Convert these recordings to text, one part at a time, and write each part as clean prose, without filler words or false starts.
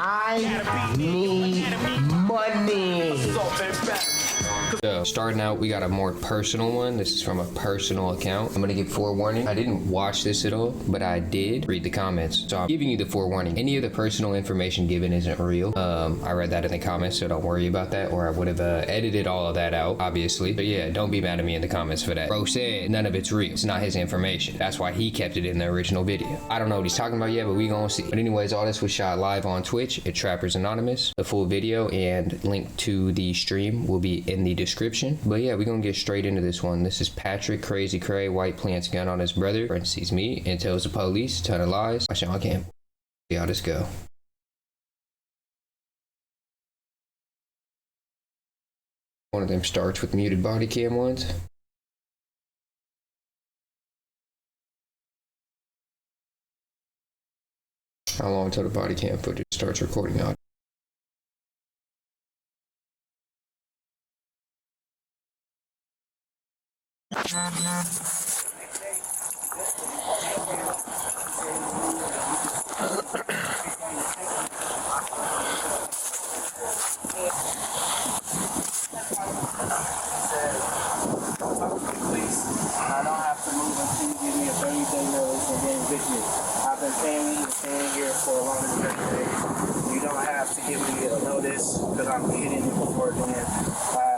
I need money. So, starting out, we got a more personal one. This is from a personal account. I'm gonna give forewarning. I didn't watch this at all, but I did read the comments. So I'm giving you the forewarning. Any of the personal information given isn't real. I read that in the comments, so don't worry about that, or I would have edited all of that out, obviously. But yeah, don't be mad at me in the comments for that. Bro said none of it's real. It's not his information. That's why he kept it in the original video. I don't know what he's talking about yet, but we gonna see. But anyways, all this was shot live on Twitch at Trappers Anonymous. The full video and link to the stream will be in the description. But yeah, we're gonna get straight into this one. This is Patrick Crazy Cray. White plants gun on his brother, parentheses me, and tells the police, ton of lies. Watch on cam. See how this go. One of them starts with muted body cam ones. How long until the body cam footage starts recording audio? I don't have to move until you give me a 30-day notice and then evict me. I've been staying here for longer than 30 days. You don't have to give me a notice because I'm hitting it before then. I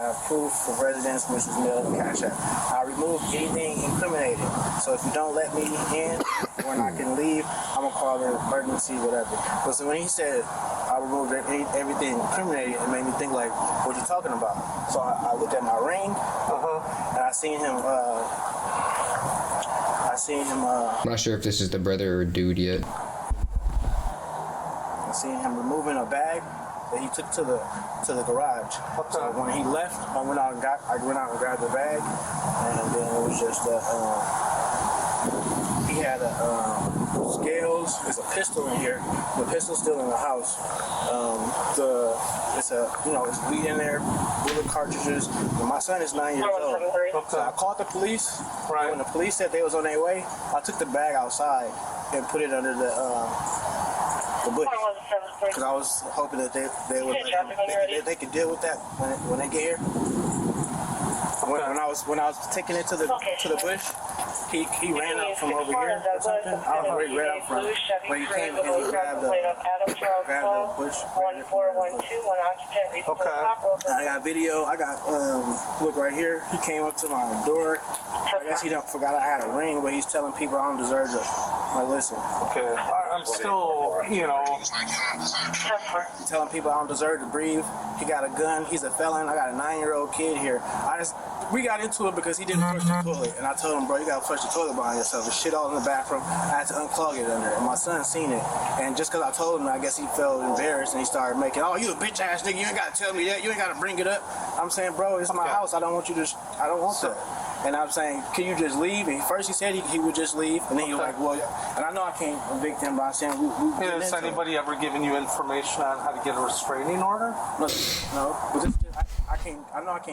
have proof of residence, which is mailed and cash app. I remove anything incriminating. So if you don't let me in when I can leave, I'm going to call an emergency, whatever. But so when he said I removed everything incriminating, it made me think like, what you talking about? So I looked at my ring, and I seen him, I'm not sure if this is the brother or dude yet. I seen him removing a bag that he took to the garage. So when he left, I went out and grabbed the bag, and then it was just he had scales. There's a pistol in here. The pistol's still in the house. It's weed in there, bullet cartridges. And my son is 9 years old. So I called the police. Right. When the police said they was on their way, I took the bag outside and put it under the bush. Because I was hoping that they could deal with that when they get here. When I was taking it to the bush, he ran out from over here or something. I don't know where he ran out from. When he came and he grabbed the bush. Okay. I got video. I got look right here. He came up to my door. I guess he forgot I had a ring, but he's telling people I don't deserve it. Like, listen. Okay. I'm still, telling people I don't deserve to breathe. He got a gun. He's a felon. I got a 9-year-old kid here. We got into it because he didn't flush the toilet. And I told him, bro, you gotta flush the toilet behind yourself. There's shit all in the bathroom. I had to unclog it under there. And my son seen it. And just because I told him, I guess he felt embarrassed and he started making, oh, you a bitch ass nigga. You ain't gotta tell me that. You ain't gotta bring it up. I'm saying, bro, it's my house. I don't want that. And I'm saying, can you just leave? And first he said he would just leave. And then he was like, well, and I know I can't evict him by saying has anybody ever given you information on how to get a restraining order? No. But I can't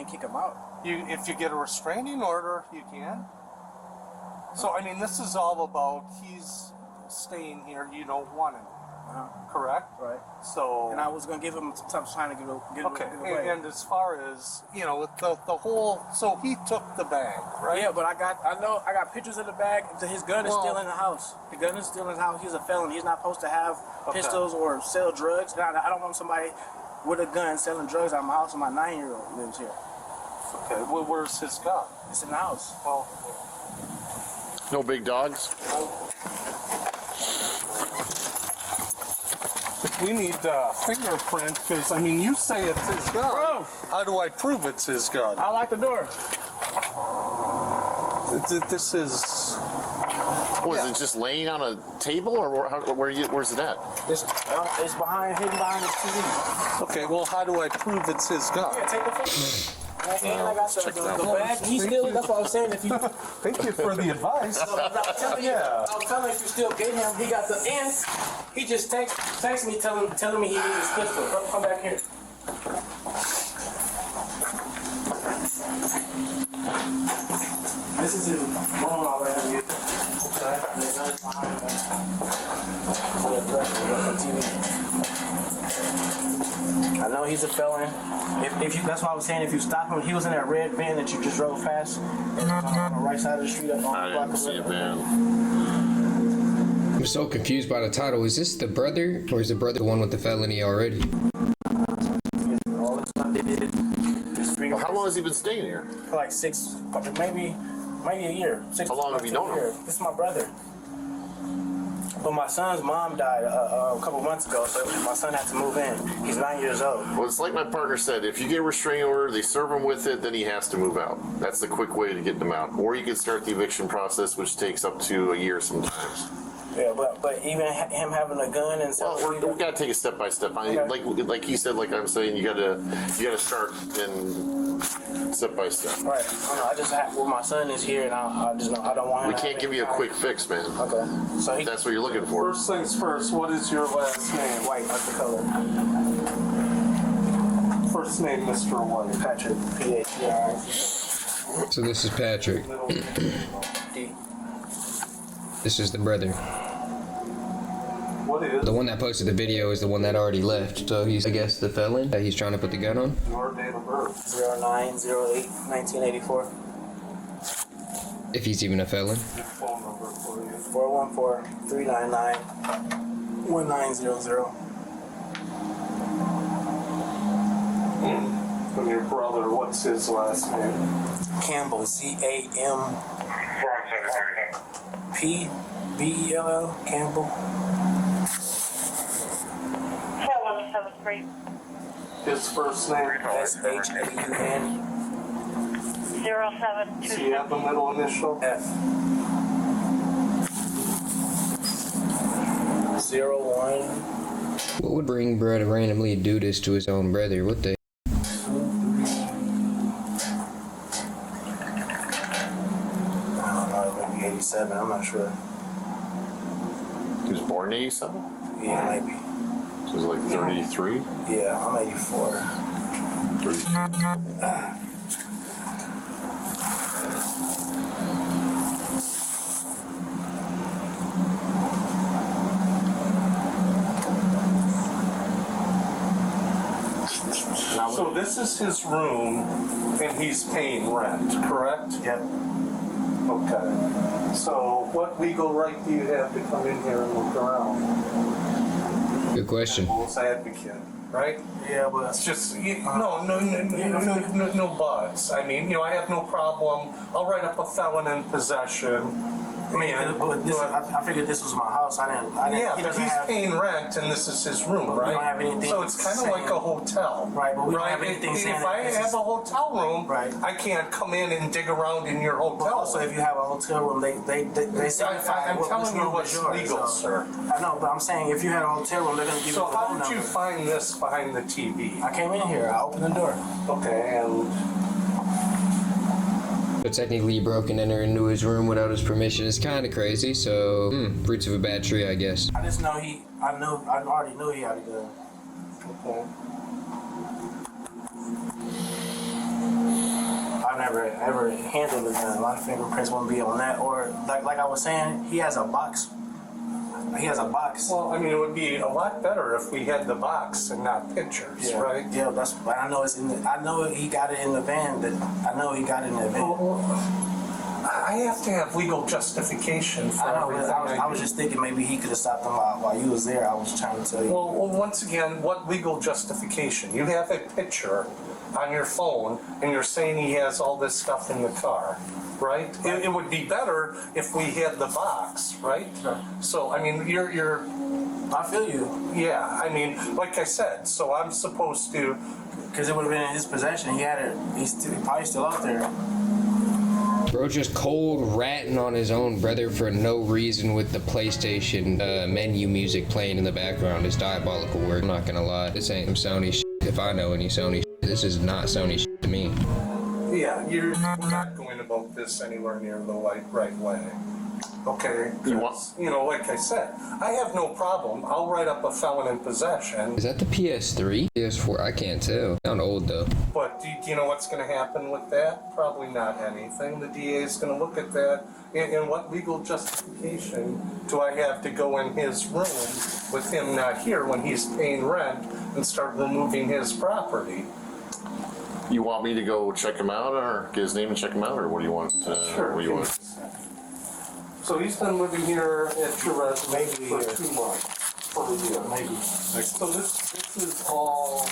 kick him out. If you get a restraining order, you can. So, I mean, this is all about he's staying here, you don't want him. Correct? Right. So. And I was going to give him some time to get away. And as far as, the whole, so he took the bag, right? Yeah, but I got pictures of the bag. His gun is still in the house. The gun is still in the house. He's a felon. He's not supposed to have pistols or sell drugs. And I don't want somebody with a gun selling drugs out of my house, and my 9-year-old lives here. Okay, well, where's his gun? It's in the house. Well, no big dogs? We need fingerprint, because, I mean, you say it's his gun. Bro! How do I prove it's his gun? I locked the door. This is... Is it just laying on a table, or where's it at? It's hidden behind the TV. Okay, well, how do I prove it's his gun? Yeah, take the photo. And I got the bag. He's still. That's what I was saying. If you thank you for the advice. I was telling you if you still get him, he got the and he just text me telling me he needs his pistol. Come back here. This is his room already. Okay. The gun is behind him. TV. No, he's a felon. If you, that's why I was saying if you stop him, he was in that red van that you just drove past, and on the right side of the street. On I the block didn't of see it, River. man. I'm so confused by the title. Is this the brother, or is the brother the one with the felony already? All the stuff they did. Well, how long has he been staying here? For like maybe a year. How long have you known him? This is my brother. But my son's mom died a couple months ago, so my son had to move in. He's 9 years old. Well, it's like my partner said, if you get a restraining order, they serve him with it, then he has to move out. That's the quick way to get them out. Or you can start the eviction process, which takes up to a year sometimes. Yeah, but even him having a gun and stuff. Well, we gotta take it step by step. I mean, Okay. like he said, like I'm saying, you gotta start in step by step. Right. I just have, well, my son is here, and I just know I don't want him. We can't give you a quick fix, man. Okay. So he If that's what you're looking for. First things first, what is your last name? white, like the color. First name, Mr. White. Patrick. PATR. So this is Patrick. Middle name. D. This is the brother. What is The one that posted the video is the one that already left. So he's, I guess, the felon that he's trying to put the gun on. your date of birth? 09/08/1984. If he's even a felon. Your phone number for you. 414-399-1900. And your brother, what's his last name? Campbell. CAMPBELL. Campbell. 4173. His first name? SHAUN. 0726. Does he have the middle initial? F. 01. What would bring bro to randomly do this to his own brother? What the? I don't know, maybe 87. I'm not sure. He was born in 87? Yeah, maybe. So he's like 33? Yeah, I'm 84. 30. So this is his room, and he's paying rent, correct? Yep. Okay. So what legal right do you have to come in here and look around? Good question. Devil's advocate, right? Yeah, but It's just, no buts. I mean, I have no problem. I'll write up a felon in possession. I mean, but this, I figured this was my house. I didn't. Yeah, he but doesn't he's have. paying rent, and this is his room, But we right? don't have anything So it's kind of saying- like a hotel. Right, but we don't have anything saying If that I this have is- a hotel room, Right. I can't come in and dig around in your But hotel. also, if you have a hotel room, they certify I'm what telling you room what's is yours, legal, so. sir. I know, but I'm saying if you had a hotel room, they're gonna give you So the how phone did you number. find this behind the TV? I came in here. I opened the door. Okay, and But technically, you broke and entered into his room without his permission. It's kind of crazy. So, fruits of a bad tree, I guess. I just know I already knew he had a gun. okay. I've never ever handled a gun. A lot of fingerprints won't be on that. Or like I was saying, he has a box. He has a box. Well, I mean, it would be a lot better if we had the box and not pictures, right? Yeah, that's. But I know it's in the. I know he got it in the van. I know he got it in the van. I have to have legal justification for I know. But everything I was do. just thinking maybe he could have stopped him while you was there. I was trying to tell you. Well, once again, what legal justification? You have a picture on your phone, and you're saying he has all this stuff in the car, right? It would be better if we had the box, right? So, I mean, you're I feel you. yeah, I mean, like I said, so I'm supposed to, Because it would have been in his possession. He had it. He's probably still out there. Bro just cold ratting on his own brother for no reason with the PlayStation menu music playing in the background is diabolical work. I'm not gonna lie. This ain't some Sony shit. If I know any Sony shit, this is not Sony shit to me. yeah, we're not going about this anywhere near the right way. Okay? You want- 'Cause, like I said, I have no problem. I'll write up a felon in possession. Is that the PS3? PS4? I can't tell. Sound old though. But do you know what's going to happen with that? Probably not anything. The DA is going to look at that, and what legal justification do I have to go in his room with him not here when he's paying rent and start removing his property. You want me to go check him out or get his name and check him out, or what do you want? Sure. What do you want? So he's been living here at your residence Maybe for a year. 2 months, for a year. Maybe. So this is all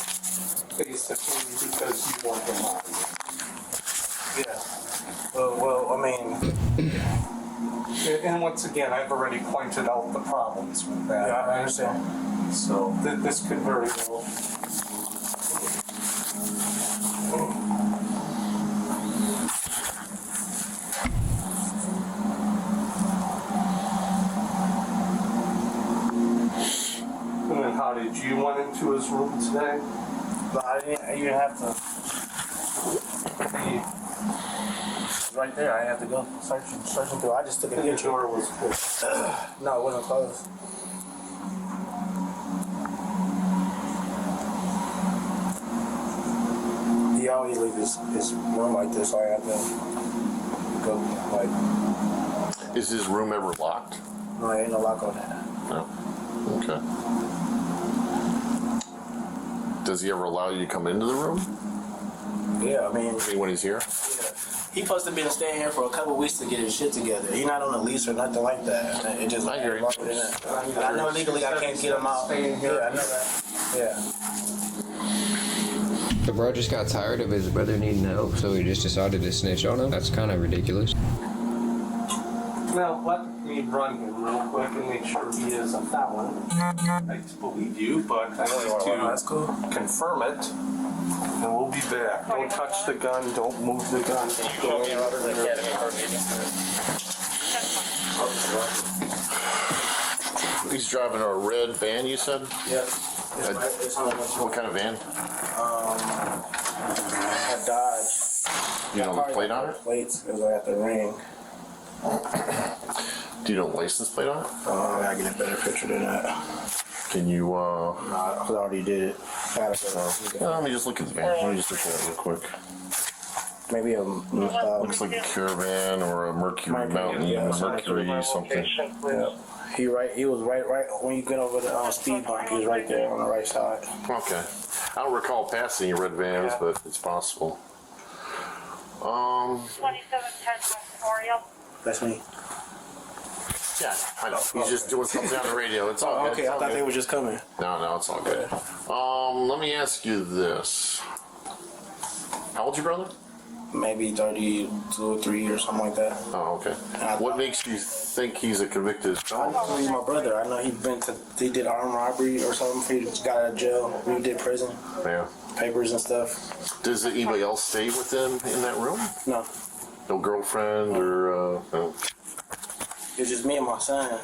basically because you want him out. Yeah. Well, I mean, And once again, I've already pointed out the problems with that. yeah, I understand. So this could very well. And then how did you went into his room today? But I didn't. You didn't have to. It's right there. I didn't have to go searching through. I just took a The picture. door was closed. No, it wasn't closed. He always leave his room like this, so I have to go like. Is his room ever locked? No, ain't no lock on that. No. Okay. Does he ever allow you to come into the room Yeah, I mean, when he's here? he supposed to been staying here for a couple weeks to get his shit together. He not on a lease or nothing like that. It just I hear you. longer than that. And I know legally I can't get him out. Yeah, I know that. Yeah. The bro just got tired of his brother needing help, so he just decided to snitch on him. That's kind of ridiculous. Now, let me run him real quick and make sure he is a felon. I believe you, but I That's need cool. to confirm it. And we'll be back. Don't touch the gun, don't move the gun. He's driving a red van, you said? Yep. It's on What kind of van? a Dodge. Do you know the plate on it? Plates, because I got the ring. Do you know the license plate on it? I gotta get a better picture than that. Can you, No, I already did it. I gotta go. let me just look at the van. Let me just look at it real quick. Maybe a Looks like a Caravan or a Mercury Mountain, yeah, Mercury something. yeah. He was right when you get over the speed bump. He was right there on the right side. Okay. I don't recall passing your red vans, but it's possible. 2710 West Memorial. That's me. Yeah, I know. He's just doing something on the radio. It's all good. Okay, It's I all thought good. they were just coming. No, it's all good. Let me ask you this. How old's your brother? Maybe 32 or 3 or something like that. Oh, okay. What makes you think he's a convicted I felon? know he's my brother. I know he did armed robbery or something. He just got out of jail. He did prison Yeah. papers and stuff. Does anybody else stay with him in that room? No, No girlfriend or, no? it's just me and my son.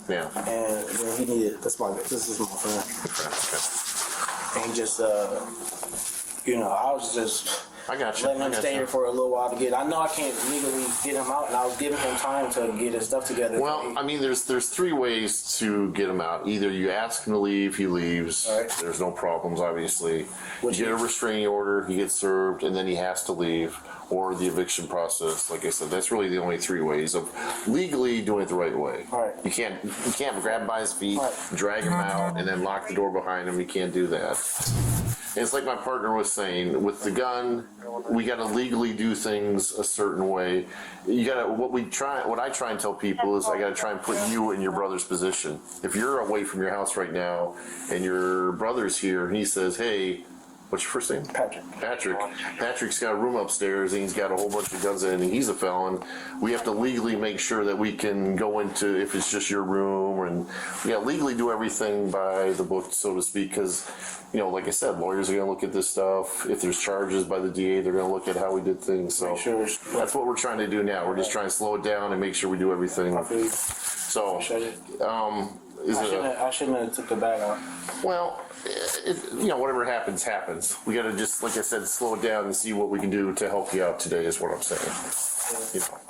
Yeah. And then he needed. This is my friend. Okay. And he just I was just I got you. letting I him got stay you. here for a little while to get. I know I can't legally get him out, and I was giving him time to get his stuff together. Well, I mean, there's 3 ways to get him out. Either you ask him to leave, he leaves. All right. There's no problems, obviously. Which You get a is? restraining order, he gets served, and then he has to leave. Or the eviction process. Like I said, that's really the only 3 ways of legally doing it the right way. All right. You can't grab him by his feet, All right. drag him out, and then lock the door behind him. You can't do that. And it's like my partner was saying, with the gun, we got to legally do things a certain way. You got to what I try and tell people is I got to try and put you in your brother's position. If you're away from your house right now and your brother's here and he says, "Hey, what's your first name?" Patrick. Patrick's got a room upstairs and he's got a whole bunch of guns in it and he's a felon. We have to legally make sure that we can go into, if it's just your room, and legally do everything by the book, so to speak, because, like I said, lawyers are going to look at this stuff. If there's charges by the DA, they're going to look at how we did things. So Make sure that's what we're trying to do now. We're just trying to slow it down and make sure we do everything. So, I shouldn't have took the bag out. well, whatever happens, happens. We got to just, like I said, slow it down and see what we can do to help you out today is what I'm saying.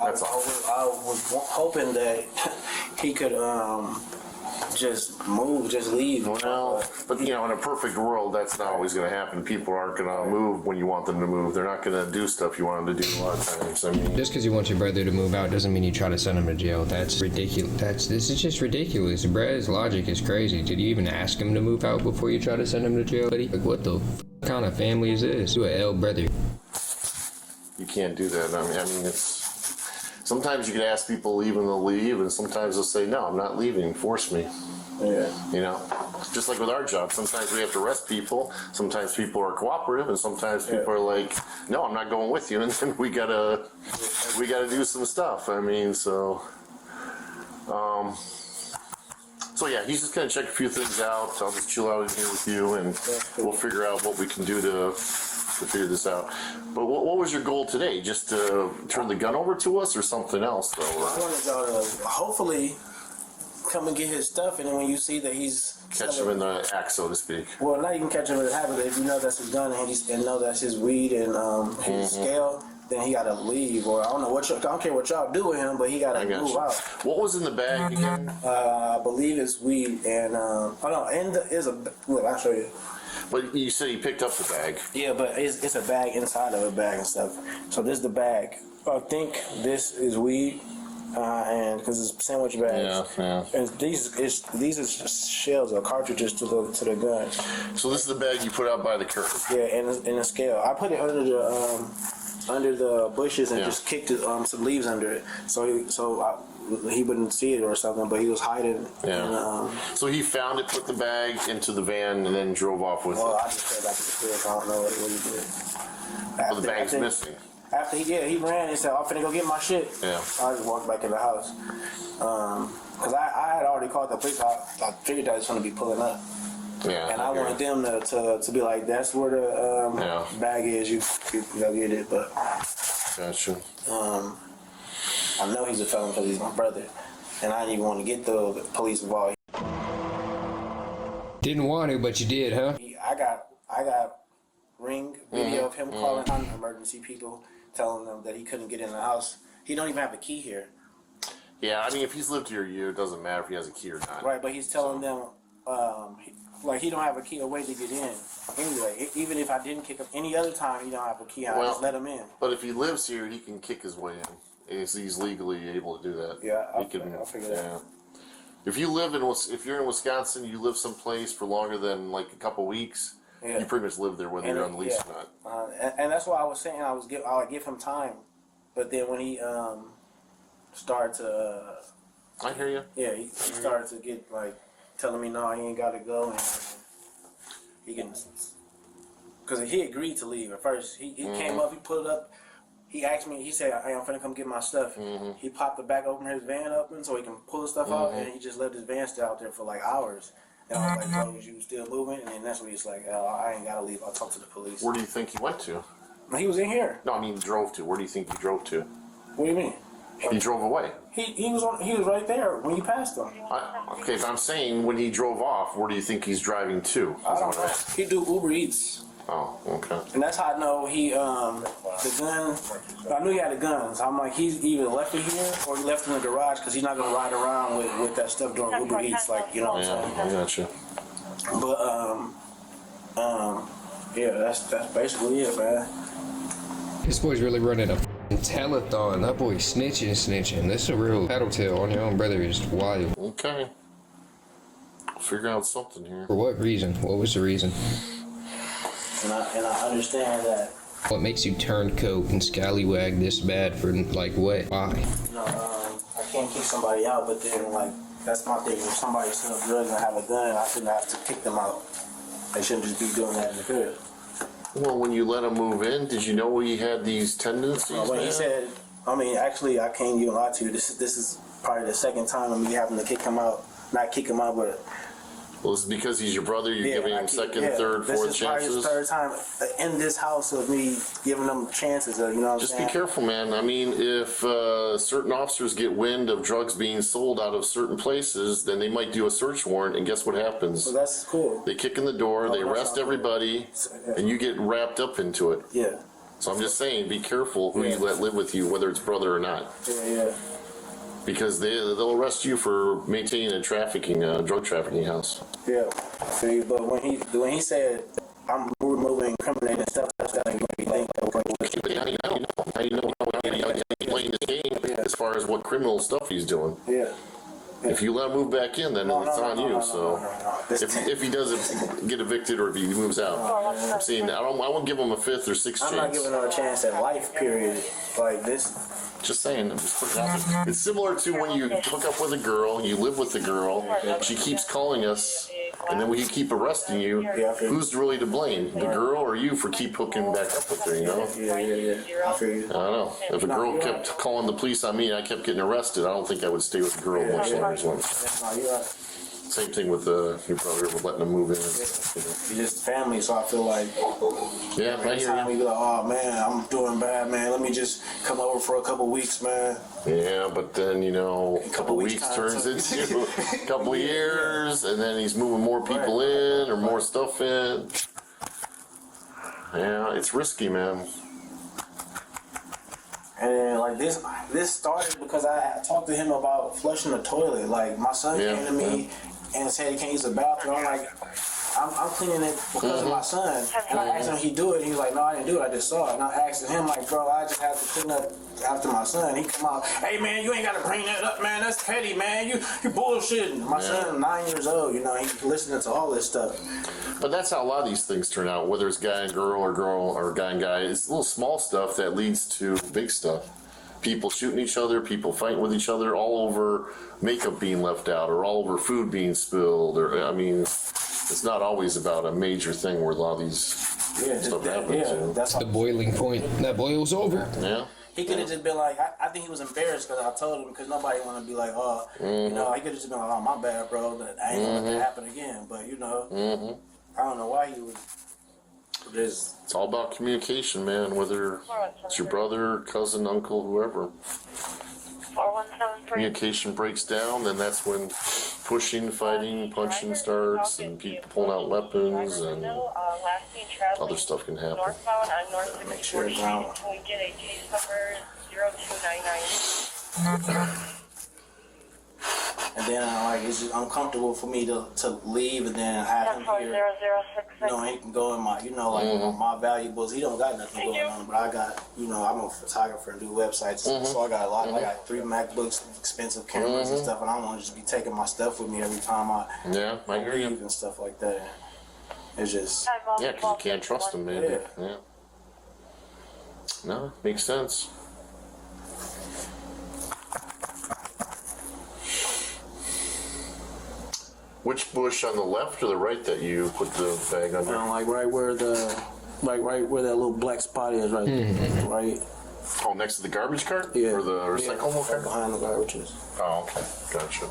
That's all. I was hoping that he could just move, just leave. Well, but you know, in a perfect world, that's not always going to happen. People aren't going to move when you want them to move. They're not going to do stuff you want them to do a lot of times. I mean, Just because you want your brother to move out doesn't mean you try to send him to jail. That's ridiculous. This is just ridiculous. Brad's logic is crazy. Did you even ask him to move out before you try to send him to jail, buddy? Like, what the kind of family is this? You an L brother. you can't do that. I mean, it's sometimes you can ask people to leave and they'll leave, and sometimes they'll say, "No, I'm not leaving. Force me." Yeah. You know, just like with our job, sometimes we have to arrest people. Sometimes people are cooperative, and sometimes people are like, "No, I'm not going with you," and then we gotta do some stuff. I mean, so yeah, he's just gonna check a few things out. I'll just chill out in here with you, and we'll figure out what we can do to figure this out. But what was your goal today? Just to turn the gun over to us, or something else, though? I wanted y'all to hopefully come and get his stuff, and then when you see that he's Catch him in the act, so to speak. well, not even catch him in the habit, but if you know that's his gun and know that's his weed and his scale, then he gotta leave. Or I don't know I don't care what y'all do with him, but he gotta I got move you. out. What was in the bag again? I believe it's weed and look, I'll show you. But you said he picked up the bag. Yeah, but it's a bag inside of a bag and stuff. So this is the bag. I think this is weed, and because it's sandwich bags. Yeah. And these are shells or cartridges to the gun. So this is the bag you put out by the curb. Yeah, and a scale. I put it under the bushes and Yeah. just kicked some leaves under it, so he wouldn't see it or something. But he was hiding. Yeah. And, So he found it, put the bag into the van, and then drove off with well, it. I just came back to the crib. I don't know what he did. Well, the bag's missing. After he ran and said, "I'm finna go get my shit." Yeah. I just walked back in the house. Cause I had already called the police. I figured that was gonna be pulling up, Yeah. and I wanted them to be like, "That's where the bag is. You go get it." But Gotcha. I know he's a felon because he's my brother, and I didn't even want to get the police involved. Didn't want to, but you did, huh? I got ring video of him calling on emergency people, telling them that he couldn't get in the house. He don't even have a key here. Yeah, I mean, if he's lived here a year, it doesn't matter if he has a key or not. Right, but he's telling them, he don't have a key or way to get in. Anyway, even if I didn't kick him any other time, he don't have a key. I just let him in. But if he lives here, he can kick his way in. He's legally able to do that. Yeah, I'll figure that out. If you're in Wisconsin, you live someplace for longer than like a couple weeks, you pretty much live there whether you're on the lease or not. And that's why I was saying I would give him time, but then when he started to, I hear you. yeah, he started to get like telling me no, he ain't got to go, and he can, because he agreed to leave at first. He came up, he put it up. He asked me, he said, "Hey, I'm finna come get my stuff." He popped the back open, his van open, so he can pull his stuff out, and he just left his van still out there for like hours. And I was like, "Oh, you still moving?" And then that's when he's like, "Oh, I ain't gotta leave. I'll talk to the police." Where do you think he went to? He was in here. No, I mean drove to. Where do you think he drove to? What do you mean? He drove away. He was right there when you passed him. Okay, but I'm saying when he drove off, where do you think he's driving to? I don't know. He do Uber Eats. Oh, okay. And that's how I know he, the gun, I knew he had a gun. So I'm like, he's either left it here or he left it in the garage because he's not going to ride around with that stuff doing Uber Eats. Like, you know what I'm saying? I gotcha. But, yeah, that's basically it, man. This boy's really running a telethon. That boy snitching. This is a real tattletale on your own brother is wild. Okay. Figure out something here. For what reason? What was the reason? And I understand that, What makes you turncoat and scallywag this bad for, like, what? Why? you know, I can't kick somebody out, but then, like, that's my thing. If somebody sells drugs and have a gun, I shouldn't have to kick them out. They shouldn't just be doing that in the crib. Well, when you let him move in, did you know he had these tendencies? When he man? said, I mean, actually, I can't even lie to you. This is probably the second time of me having to kick him out. Not kick him out, but Well, it's because he's your brother. You're giving him second, third, fourth This is probably his chances. third time in this house of me giving them chances. Of, you know what I'm Just saying? be careful, man. I mean, if certain officers get wind of drugs being sold out of certain places, then they might do a search warrant, and guess what happens? So that's cool. They kick in the door, they that's arrest not cool. everybody, and you get wrapped up into it. Yeah. So I'm just saying, be careful who you let live with you, whether it's brother or not. Yeah. Because they'll arrest you for maintaining a drug trafficking house. Yeah. See, but when he said I'm removing incriminating stuff, that's gotta make me think. But how do you know how he's playing this game as far as what criminal stuff he's doing? Yeah. If you let him move back in, then it's on you. So if he doesn't get evicted or if he moves out, I'm saying I won't give him a 5th or 6th chance. I'm not giving him a chance at life. Period. Like this. Just saying, I'm just putting it out there. It's similar to when you hook up with a girl, you live with the girl, she keeps calling us, and then we keep arresting you. Who's really to blame? The girl or you for keep hooking back up with her, you know? Yeah. I feel you. I don't know. If a girl kept calling the police on me and I kept getting arrested, I don't think I would stay with the girl much longer. No, you're right. Same thing with your brother, with letting him move in. It's just family, so I feel like Yeah, I every hear time you. we be like, oh man, I'm doing bad, man. Let me just come over for a couple weeks, man. Yeah, but then, a couple weeks weeks time, turns so- into a couple of years, and then he's moving more people in or more stuff in. Yeah, it's risky, man. And then, like this started because I talked to him about flushing the toilet. Like my son came to me and said he can't use the bathroom. I'm like, I'm cleaning it because of my son. And I asked him if he do it. He was like, no, I didn't do it. I just saw it. And I asked him like, bro, I just have to clean up after my son. He come out, hey man, you ain't got to bring that up, man. That's petty, man. You bullshitting. My son, 9 years old. He's listening to all this stuff. But that's how a lot of these things turn out, whether it's guy and girl or guy and guy. It's little small stuff that leads to big stuff. People shooting each other, people fighting with each other, all over makeup being left out or all over food being spilled. It's not always about a major thing where a lot of these stuff happens. That's The boiling point. That boils over. Yeah. He could have just been like, I think he was embarrassed because I told him, because nobody want to be like, oh, he could have just been like, oh, my bad, bro, that I ain't gonna let that happen again. But I don't know why he would just. It's all about communication, man, whether it's your brother, cousin, uncle, whoever. 4173. Communication breaks down, then that's when pushing, fighting, punching starts, and people pulling out weapons, and other stuff can happen. Northbound on North 64th Street until we get a case number 0299. And then it's just uncomfortable for me to leave and then have him here. 104066. He can go in my, my valuables. He don't got nothing going on, but I got, I'm a photographer and do websites, so I got a lot. I got 3 MacBooks, expensive cameras and stuff, and I don't want to just be taking my stuff with me every time I hear you. leave and stuff like that. It's just Yeah, because you can't trust them, maybe. Yeah. No, makes sense. Which bush on the left or the right that you put the bag under? right where that little black spot is, right there, right. Oh, next to the garbage cart? Yeah. Or the recyclable cart? Behind the garbages. Oh, okay. Gotcha.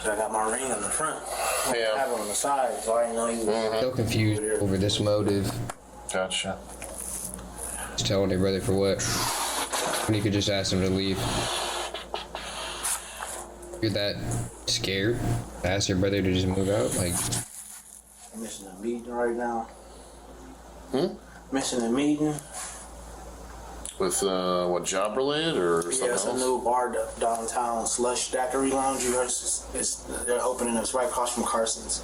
So I got my ring on the front. I Yeah. have it on the side, so I didn't know he was. So confused over this motive. Gotcha. Just telling their brother for what? When you could just ask him to leave. You're that scared? Ask your brother to just move out? Like, I'm missing a meeting right now. Missing a meeting. With what, job related or something Yeah, it's a else? new bar downtown, Slush Daiquiri Lounge. They're opening it right across from Carson's.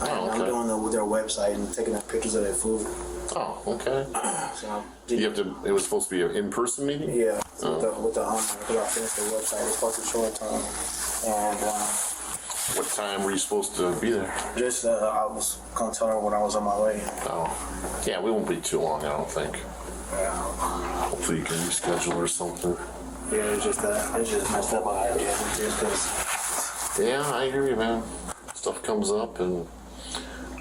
Oh, okay. I'm doing their website and taking pictures of their food. Oh, okay. So It was supposed to be an in-person meeting? yeah, with the because I finished the website. It's supposed to short time, and What time were you supposed to be there? just I was gonna tell her when I was on my way. Oh, yeah, we won't be too long, I don't think. Hopefully you can reschedule or something. Yeah, it's just messed up. I just Yeah, I hear you, man. Stuff comes up, and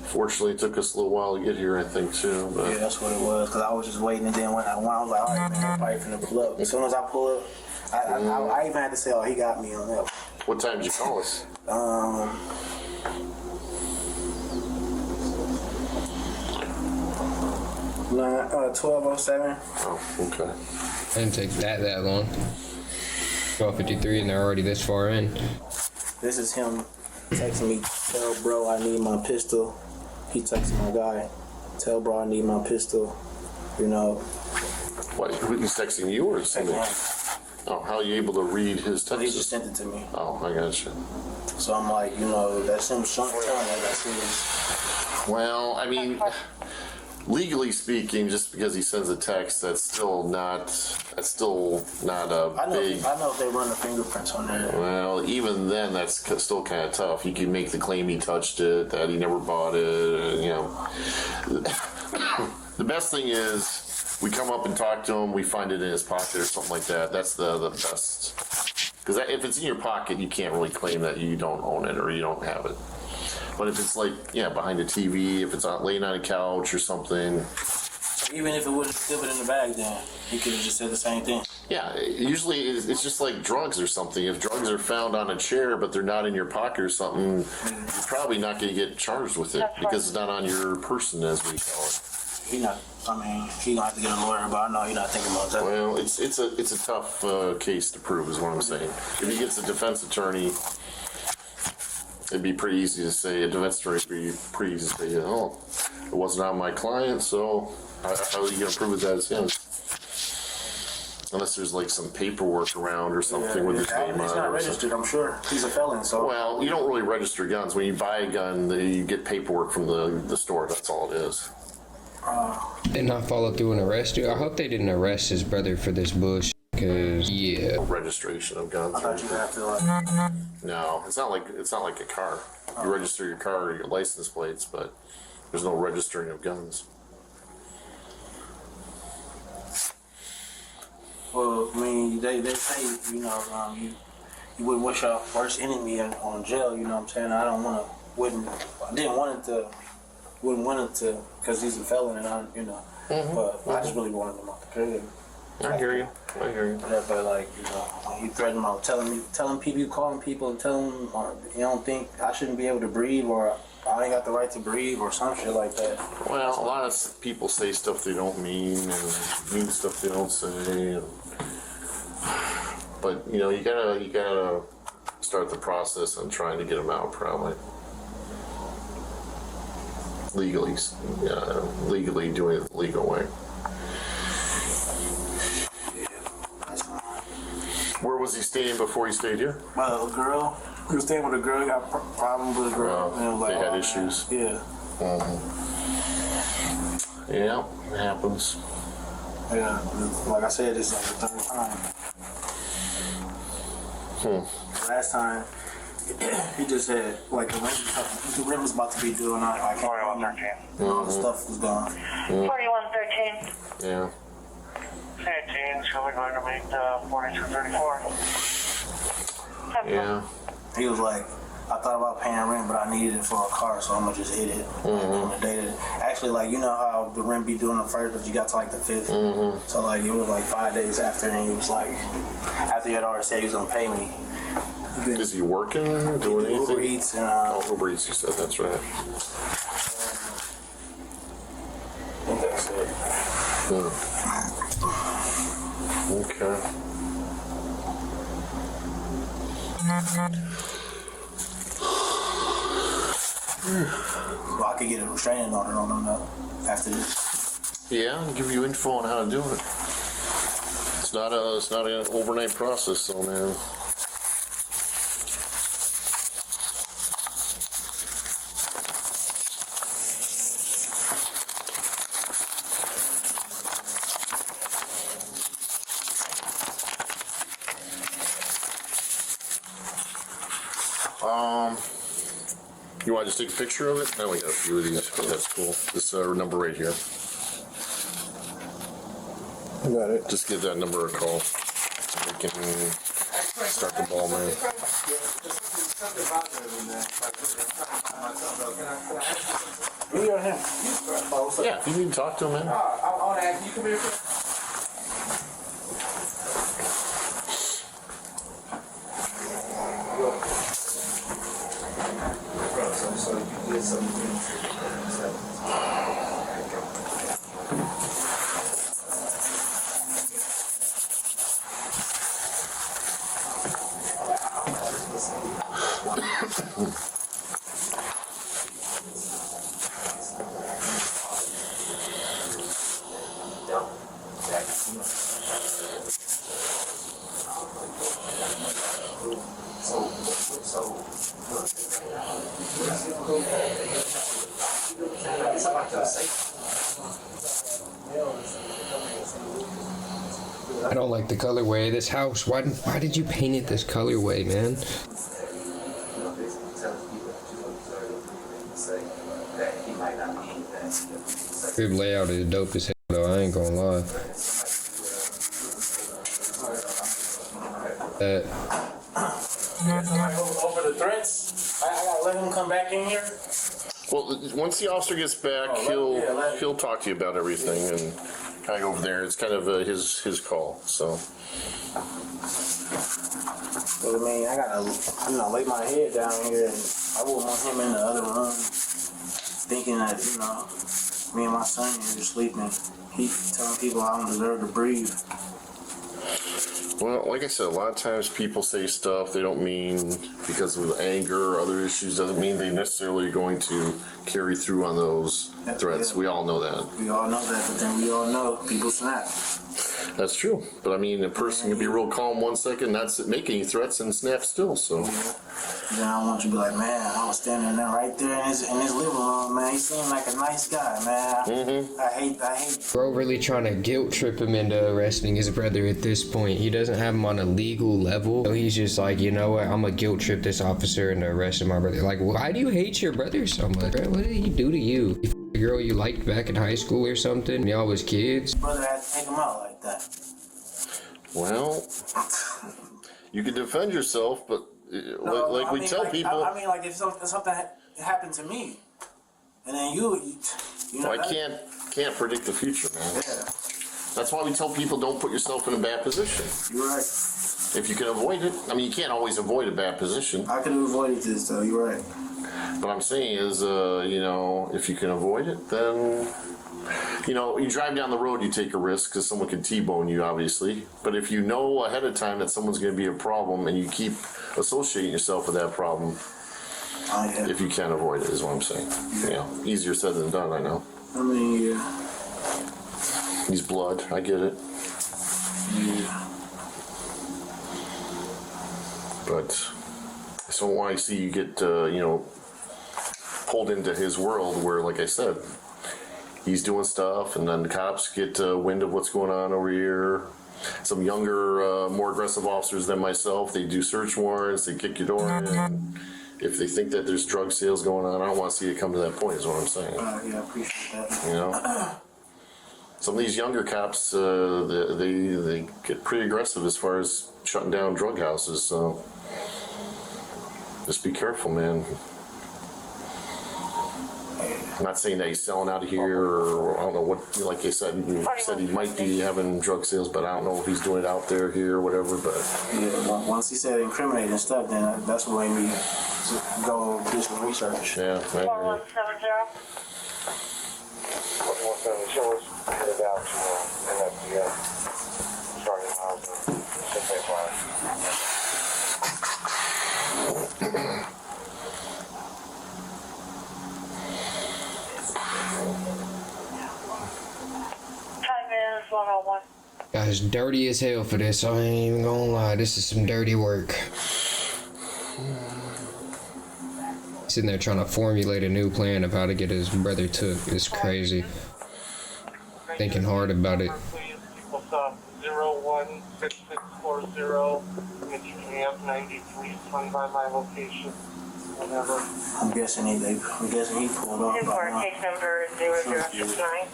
fortunately it took us a little while to get here, I think, too. But yeah, that's what it was. Cause I was just waiting, and then when I was like, all right, man, I'm probably finna pull up. As soon as I pull up, I even had to say, oh, he got me on that. what time did you call us? 12:07. Oh, okay. it didn't take that long. 12:53 and they're already this far in. This is him texting me, tell bro I need my pistol. He texted my guy, tell bro I need my pistol. What, he's texting you or something? Oh, how are you able to read his So he text? just sent it to me. Oh, I got you. So I'm like, that seems short term. That seems. Well, I mean, legally speaking, just because he sends a text, that's still not a I big. know if they run the fingerprints on there. Well, even then, that's still kind of tough. You can make the claim he touched it, that he never bought it, The best thing is, we come up and talk to him, we find it in his pocket or something like that. That's the best. Because if it's in your pocket, you can't really claim that you don't own it or you don't have it. But if it's behind a TV, if it's laying on a couch or something. Even if it would have still been in the bag, then he could have just said the same thing. Yeah, usually it's just like drugs or something. If drugs are found on a chair but they're not in your pocket or something, you're probably not going to get charged with it because it's not on your person, as we call it. He gonna have to get a lawyer, but I know he's not thinking about that. Well, it's a tough case to prove, is what I'm saying. If he gets a defense attorney, it'd be pretty easy to say. A defense attorney would be pretty easy to say, it wasn't on my client, so how are you gonna prove that it's him? Unless there's like some paperwork around or something with his name on it. He's not registered, I'm sure. He's a felon, so. Well, you don't really register guns. When you buy a gun, you get paperwork from the store. That's all it is. Did not follow through and arrest you. I hope they didn't arrest his brother for this bush. Cause Registration of guns. I thought you have to No, it's not like a car. You register your car or your license plates, but there's no registering of guns. Well, I mean, they say, you wouldn't wish your worst enemy on jail, you know what I'm saying? Wouldn't want it to, because he's a felon and but I just really wanted him off the crib. I hear you. Yeah, but when you threaten him, telling people, you calling people and telling them, you don't think I shouldn't be able to breathe or I ain't got the right to breathe or some shit like that. Well, a lot of people say stuff they don't mean and mean stuff they don't say. But you gotta start the process on trying to get them out, probably. Legally doing it the legal way. Where was he staying before he stayed here? Well, a girl. He was staying with a girl. He got problems with a girl. Oh, they had issues. Yeah. Yeah, it happens. Yeah. Like I said, it's like the third time. Last time, he just said the rim was about to be due, and I can't. 4113. All the stuff was gone. 4113. Yeah. 18, so we're going to make 4234. Yeah. He was like, I thought about paying rent, but I needed it for a car, so I'm gonna just hit it. Actually, you know how the rent be doing the first, but you got to the 5th. So it was 5 days after, and he was like, after he had already said he was gonna pay me. Is he working or doing anything? Uber Eats and Uber Eats, you said, that's right. I think that's it. Okay. So I could get a restraining order on him though, after this. Yeah, I'll give you info on how to do it. It's not an overnight process, so man. You want to just take a picture of it? I only got a few of these. That's cool. This number right here. I got it. Just give that number a call. We can start the ball, man. We got him. Yeah, if you need to talk to him, man. I want to ask you, come here. So you did something. I don't like the colorway of this house. Why did you paint it this colorway, man? Crib layout is dope as hell, though. I ain't gonna lie. Over the threats, I gotta let him come back in here. Well, once the officer gets back, he'll talk to you about everything and kind of go over there. It's kind of his call. So. But I mean, I gotta, lay my head down here, and I wouldn't want him in the other room, thinking that, me and my son here just sleeping. He telling people I don't deserve to breathe. Well, like I said, a lot of times people say stuff they don't mean because of anger or other issues. Doesn't mean they necessarily are going to carry through on those threats. We all know that. We all know that, but then we all know people snap. That's true. But I mean, a person can be real calm 1 second, not make any threats, and snap still. So. Then I want you to be like, man, I was standing there right there in his living room, man. He seemed like a nice guy, man. I hate. We're overly trying to guilt trip him into arresting his brother at this point. He doesn't have him on a legal level. So he's just like, you know what? I'm gonna guilt trip this officer into arresting my brother. Like, why do you hate your brother so much? Bro? What did he do to you? You f***ed a girl you liked back in high school or something? Y'all was kids? Brother had to take him out like that. Well, you can defend yourself, but like we tell people. I mean, like if something happened to me, and then you know. I can't predict the future, man. Yeah. That's why we tell people don't put yourself in a bad position. You're right. If you can avoid it, I mean, you can't always avoid a bad position. I could have avoided this, though. You're right. What I'm saying is, if you can avoid it, then, you drive down the road, you take a risk because someone can T-bone you, obviously. But if you know ahead of time that someone's going to be a problem and you keep associating yourself with that problem, if you can avoid it, is what I'm saying. Easier said than done, I know. I mean, yeah. He's blood, I get it. Yeah. But so when I see you get, pulled into his world where, like I said, he's doing stuff and then the cops get wind of what's going on over here. Some younger, more aggressive officers than myself, they do search warrants, they kick your door in. If they think that there's drug sales going on, I don't want to see it come to that point, is what I'm saying. Yeah, I appreciate that. Some of these younger cops, they get pretty aggressive as far as shutting down drug houses, so just be careful, man. I'm not saying that he's selling out of here, or I don't know what, like you said, he said he might be having drug sales, but I don't know if he's doing it out there, here, or whatever, but. Yeah, once he said incriminating stuff, then that's what made me go do some research. Yeah, I agree. 1170. 1170 was headed out to NFDA, starting housing, 685. Time is 101. Guys, dirty as hell for this. I ain't even gonna lie. This is some dirty work. Sitting there trying to formulate a new plan of how to get his brother took. It's crazy. Thinking hard about it. People stop 016640. Camp 93, 25 my location. Whatever. I'm guessing he pulled off. Case number 0069.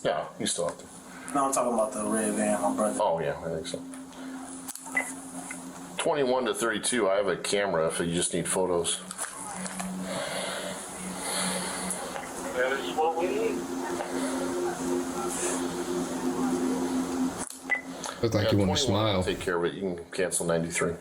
Yeah, he's still out there. No, I'm talking about the red van, my brother. Oh, yeah, I think so. 21 to 32, I have a camera if you just need photos. That is what we need. Look like you want to 21, smile. Take care of it. You can cancel 93.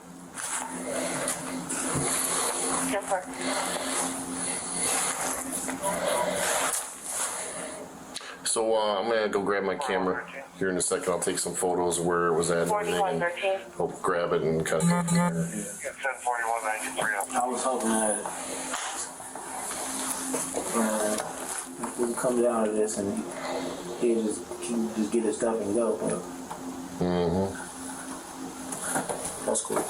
So I'm gonna go grab my camera here in a second. I'll take some photos of where it was at and everything, and hope grab it and kind of. 104193. I was hoping that we would come down to this and he just get his stuff and go. But that's cool.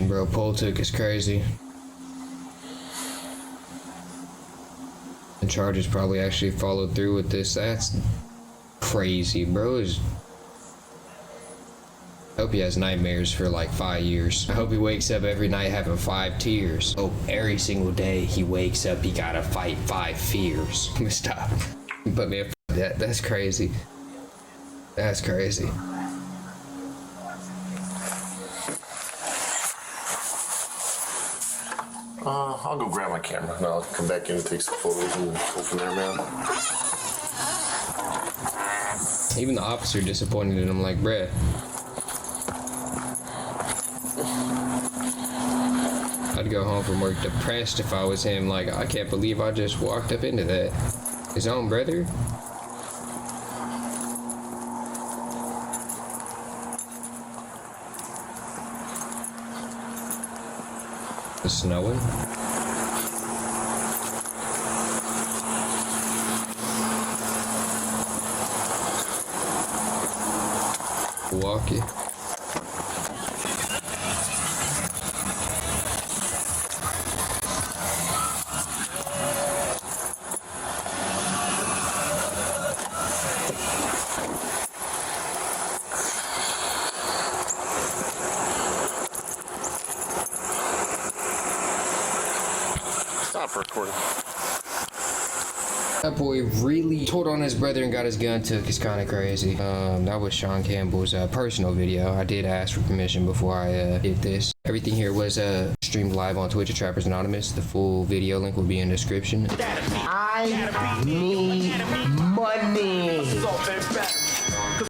Bro, Poltuk is crazy. And Chargers probably actually followed through with this. That's crazy, bro. I hope he has nightmares for like 5 years. I hope he wakes up every night having 5 tears. Oh, every single day he wakes up, he gotta fight 5 fears. Stop. But man, that's crazy. That's crazy. I'll go grab my camera and I'll come back in and take some photos and go from there, man. Even the officer disappointed in him, like, bruh. I'd go home from work depressed if I was him. Like, I can't believe I just walked up into that. His own brother? It's snowing. Milwaukee. Stop recording. That boy really told on his brother and got his gun took. It's kind of crazy. That was Sean Campbell's personal video. I did ask for permission before I did this. Everything here was streamed live on Twitch at Trappers Anonymous. The full video link will be in the description. I need money.